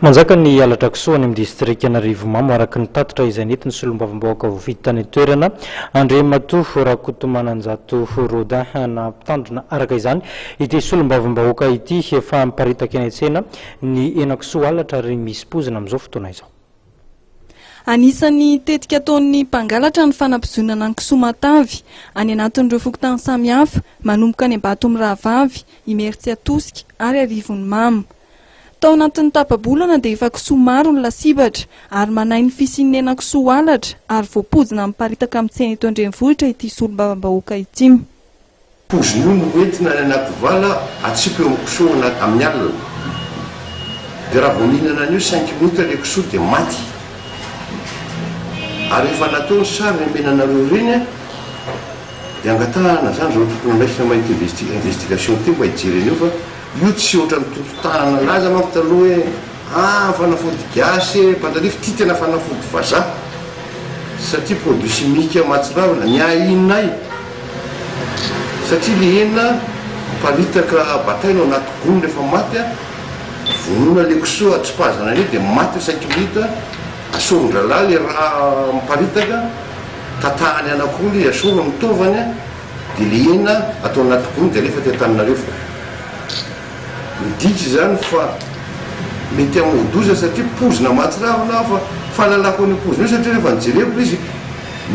Manjaka ny alatra kisoa any amin'ny distrika Anarivomamo araka ny tatitra izay nentiny solombavambahoaka voavidy tany toerana Andriamatoa Rakotomananjato Roda nampitandrina araka izany ity solombavambahoaka ity efa miparitaka eny an-tsena ny henan-kisoa alatra ary misy pozina amin'izao fotoana izao. Anisany tetika ataon'ny mpangalatra ny fanapizonana ny kisoa matavy any anatin'ireo fokontany samihafa manomboka any Ambatomirahavavy, Imertsiatosika ary Arivonimamy. Tao anatin'ny tapabolana dia efa kisoa maro ny lasibatra ary manahy ny fisian'ny henan-kisoa alatra ary voapozina miparitaka amin'ny tsena eto Andrenivohitra ity solombavambahoaka ity. Pozina io no entina any anaty vala atsipy eo amin'ny kisoa amin'ny alina. Dia raha vao mihinana an'io 5 minitra ilay kisoa dia maty. Ary efa natao ny sary emenanareo ireny dia angatahana zany zao tokony andraisina mahita investigation ty mba hijereny io fa io tsy ohatra ny tontotanana laza manko taloha hoe fanafody gasy pantalify ty tena fanafody vazaha satria produit chimique matsiravina ny ahinay satria le hena paritaka bataina ao anaty gony rehefa maty vonona le kisoa atsipazana an'io dia maty 5 minitra asoron-dralahy le raha miparitaka tatahany anak'olo asoro mitovany dia le hena atao anaty gony dia rehefa tetanareo fa miditry zany fa mety amodoza satria pozina matsiravina fa fahalalako any pozina io satria rehefa nijereko izy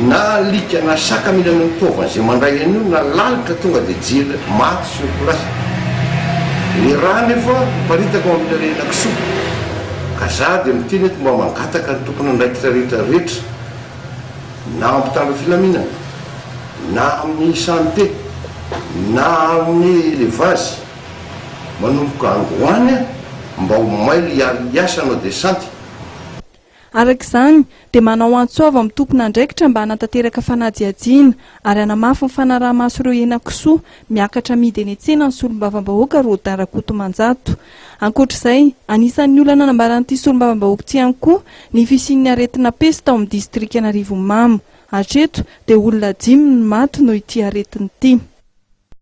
na lika na saka mihinana mitovany izay mandray an'io na lalitra tonga dia jery maty sy plasy le raha nefa miparitaka ao amin'ny henan-kisoa ka za dia miteny eto mba mangataka ny tokony andraikitra rehetrarehetra na ampitandro filaminana na amin'ny santé na amin'ny élevage manomboka angoany mba ho maily iasana dia santy. Arak'izany dia manao antsoava amin'ny tompona andraikitra mba hanatanteraka fanajiajiana ary hanamafy ny fanaraha-maso ireo henan-kisoa miakatra amidy eny an-tsena ny solombavambahoaka Roda Rakotomanjato. Ankoatr'izay, anisan'ny olana nanambaran'ity solombavambahoaka ity ihany koa ny fisian'ny aretina pesta ao amin'ny distrika Anarivomamo. Hatreto dia olona 5 ny maty noho ity aretina ity.